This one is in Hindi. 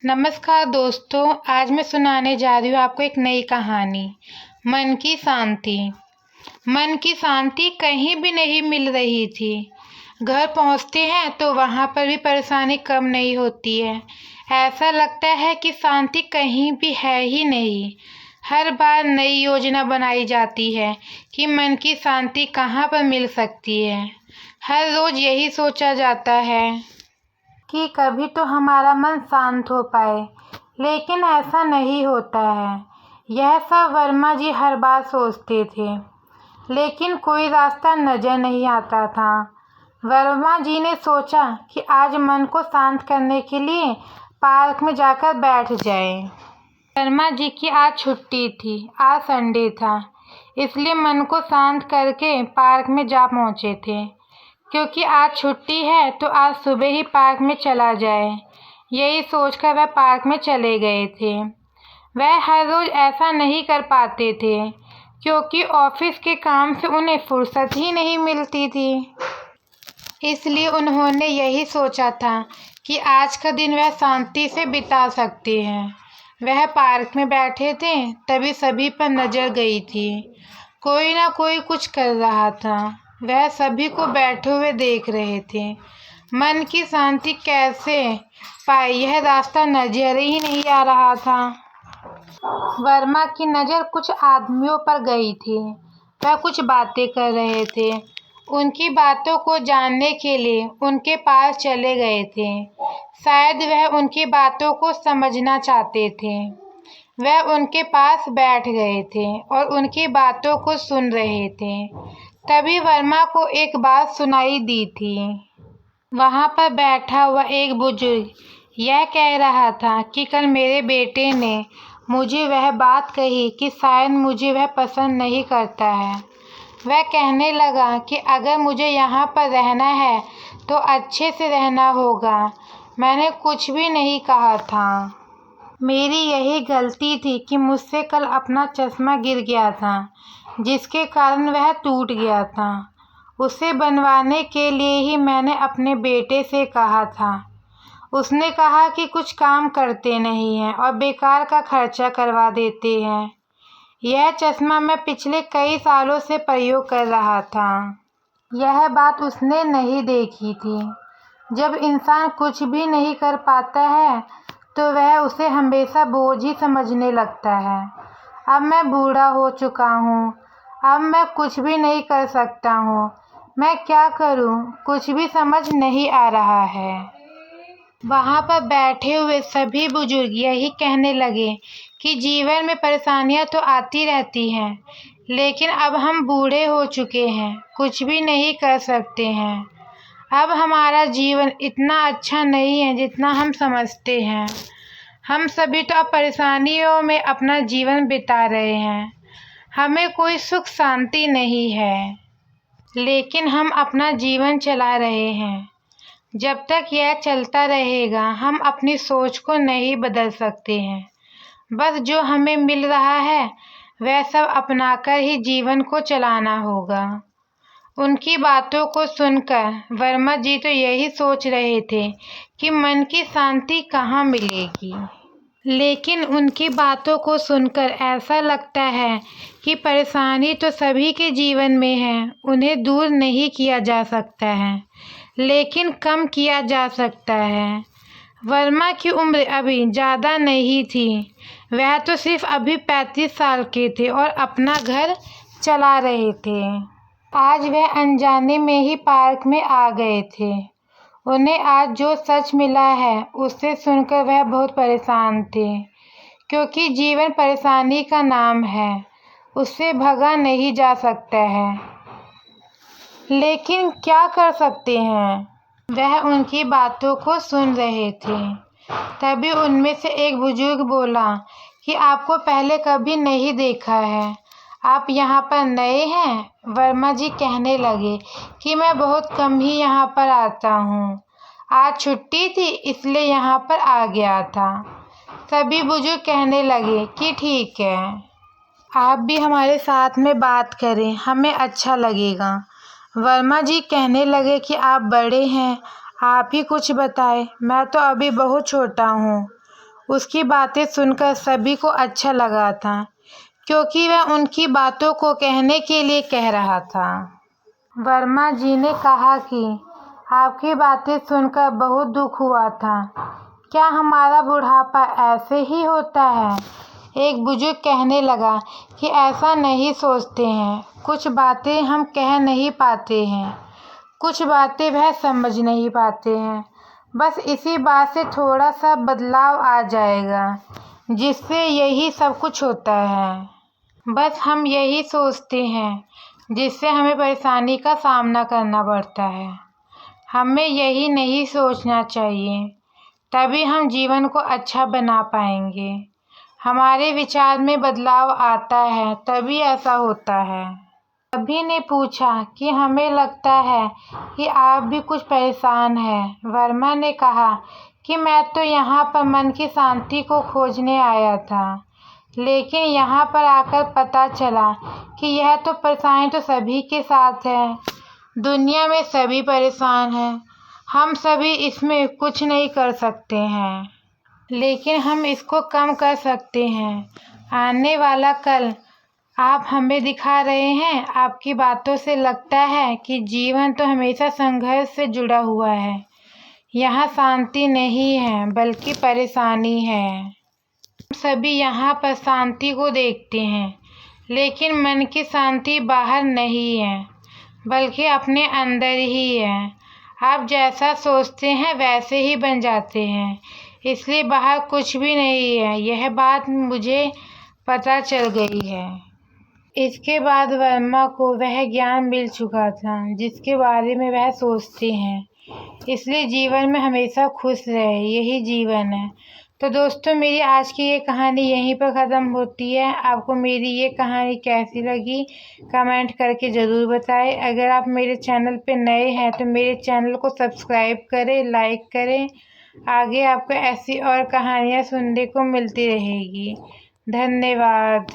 नमस्कार दोस्तों, आज मैं सुनाने जा रही हूँ आपको एक नई कहानी। मन की शांति। मन की शांति कहीं भी नहीं मिल रही थी। घर पहुँचते हैं तो वहाँ पर भी परेशानी कम नहीं होती है। ऐसा लगता है कि शांति कहीं भी है ही नहीं। हर बार नई योजना बनाई जाती है कि मन की शांति कहाँ पर मिल सकती है। हर रोज़ यही सोचा जाता है कि कभी तो हमारा मन शांत हो पाए, लेकिन ऐसा नहीं होता है। यह सब वर्मा जी हर बार सोचते थे, लेकिन कोई रास्ता नजर नहीं आता था। वर्मा जी ने सोचा कि आज मन को शांत करने के लिए पार्क में जाकर बैठ जाए। वर्मा जी की आज छुट्टी थी, आज संडे था, इसलिए मन को शांत करके पार्क में जा पहुँचे थे। क्योंकि आज छुट्टी है तो आज सुबह ही पार्क में चला जाए, यही सोचकर वह पार्क में चले गए थे। वह हर रोज़ ऐसा नहीं कर पाते थे, क्योंकि ऑफिस के काम से उन्हें फुर्सत ही नहीं मिलती थी। इसलिए उन्होंने यही सोचा था कि आज का दिन वह शांति से बिता सकते हैं। वह पार्क में बैठे थे, तभी सभी पर नज़र गई थी। कोई ना कोई कुछ कर रहा था। वह सभी को बैठे हुए देख रहे थे। मन की शांति कैसे पाए, यह रास्ता नजर ही नहीं आ रहा था। वर्मा की नज़र कुछ आदमियों पर गई थी। वह कुछ बातें कर रहे थे। उनकी बातों को जानने के लिए उनके पास चले गए थे। शायद वह उनकी बातों को समझना चाहते थे। वह उनके पास बैठ गए थे और उनकी बातों को सुन रहे थे। तभी वर्मा को एक बात सुनाई दी थी। वहाँ पर बैठा हुआ एक बुजुर्ग यह कह रहा था कि कल मेरे बेटे ने मुझे वह बात कही कि शायद मुझे वह पसंद नहीं करता है। वह कहने लगा कि अगर मुझे यहाँ पर रहना है तो अच्छे से रहना होगा। मैंने कुछ भी नहीं कहा था। मेरी यही गलती थी कि मुझसे कल अपना चश्मा गिर गया था, जिसके कारण वह टूट गया था। उसे बनवाने के लिए ही मैंने अपने बेटे से कहा था। उसने कहा कि कुछ काम करते नहीं हैं और बेकार का खर्चा करवा देते हैं। यह चश्मा मैं पिछले कई सालों से प्रयोग कर रहा था। यह बात उसने नहीं देखी थी। जब इंसान कुछ भी नहीं कर पाता है तो वह उसे हमेशा बोझ ही समझने लगता है। अब मैं बूढ़ा हो चुका हूँ, अब मैं कुछ भी नहीं कर सकता हूँ। मैं क्या करूँ, कुछ भी समझ नहीं आ रहा है। वहाँ पर बैठे हुए सभी बुजुर्ग यही कहने लगे कि जीवन में परेशानियाँ तो आती रहती हैं, लेकिन अब हम बूढ़े हो चुके हैं, कुछ भी नहीं कर सकते हैं। अब हमारा जीवन इतना अच्छा नहीं है जितना हम समझते हैं। हम सभी तो अब परेशानियों में अपना जीवन बिता रहे हैं। हमें कोई सुख शांति नहीं है, लेकिन हम अपना जीवन चला रहे हैं। जब तक यह चलता रहेगा हम अपनी सोच को नहीं बदल सकते हैं। बस जो हमें मिल रहा है वह सब अपनाकर ही जीवन को चलाना होगा। उनकी बातों को सुनकर वर्मा जी तो यही सोच रहे थे कि मन की शांति कहाँ मिलेगी, लेकिन उनकी बातों को सुनकर ऐसा लगता है कि परेशानी तो सभी के जीवन में है, उन्हें दूर नहीं किया जा सकता है, लेकिन कम किया जा सकता है। वर्मा की उम्र अभी ज़्यादा नहीं थी। वह तो सिर्फ अभी 35 साल के थे और अपना घर चला रहे थे। आज वह अनजाने में ही पार्क में आ गए थे। उन्हें आज जो सच मिला है उससे सुनकर वह बहुत परेशान थे, क्योंकि जीवन परेशानी का नाम है, उससे भगा नहीं जा सकता है। लेकिन क्या कर सकते हैं? वह उनकी बातों को सुन रहे थे। तभी उनमें से एक बुजुर्ग बोला कि आपको पहले कभी नहीं देखा है, आप यहाँ पर नए हैं। वर्मा जी कहने लगे कि मैं बहुत कम ही यहाँ पर आता हूँ, आज छुट्टी थी इसलिए यहाँ पर आ गया था। सभी बुजुर्ग कहने लगे कि ठीक है, आप भी हमारे साथ में बात करें, हमें अच्छा लगेगा। वर्मा जी कहने लगे कि आप बड़े हैं, आप ही कुछ बताएं, मैं तो अभी बहुत छोटा हूँ। उसकी बातें सुनकर सभी को अच्छा लगा था, क्योंकि वह उनकी बातों को कहने के लिए कह रहा था। वर्मा जी ने कहा कि आपकी बातें सुनकर बहुत दुख हुआ था। क्या हमारा बुढ़ापा ऐसे ही होता है? एक बुजुर्ग कहने लगा कि ऐसा नहीं सोचते हैं। कुछ बातें हम कह नहीं पाते हैं, कुछ बातें वह समझ नहीं पाते हैं। बस इसी बात से थोड़ा सा बदलाव आ जाएगा, जिससे यही सब कुछ होता है। बस हम यही सोचते हैं, जिससे हमें परेशानी का सामना करना पड़ता है। हमें यही नहीं सोचना चाहिए, तभी हम जीवन को अच्छा बना पाएंगे। हमारे विचार में बदलाव आता है, तभी ऐसा होता है। सभी ने पूछा कि हमें लगता है कि आप भी कुछ परेशान हैं। वर्मा ने कहा कि मैं तो यहाँ पर मन की शांति को खोजने आया था, लेकिन यहाँ पर आकर पता चला कि यह तो परेशानी तो सभी के साथ है। दुनिया में सभी परेशान हैं, हम सभी इसमें कुछ नहीं कर सकते हैं, लेकिन हम इसको कम कर सकते हैं। आने वाला कल आप हमें दिखा रहे हैं। आपकी बातों से लगता है कि जीवन तो हमेशा संघर्ष से जुड़ा हुआ है। यहाँ शांति नहीं है, बल्कि परेशानी है। हम सभी यहाँ पर शांति को देखते हैं, लेकिन मन की शांति बाहर नहीं है, बल्कि अपने अंदर ही है। आप जैसा सोचते हैं वैसे ही बन जाते हैं, इसलिए बाहर कुछ भी नहीं है। यह बात मुझे पता चल गई है। इसके बाद वर्मा को वह ज्ञान मिल चुका था जिसके बारे में वह सोचते हैं, इसलिए जीवन में हमेशा खुश रहे, यही जीवन है। तो दोस्तों, मेरी आज की ये कहानी यहीं पर ख़त्म होती है। आपको मेरी ये कहानी कैसी लगी कमेंट करके ज़रूर बताएं। अगर आप मेरे चैनल पे नए हैं तो मेरे चैनल को सब्सक्राइब करें, लाइक करें। आगे आपको ऐसी और कहानियाँ सुनने को मिलती रहेगी। धन्यवाद।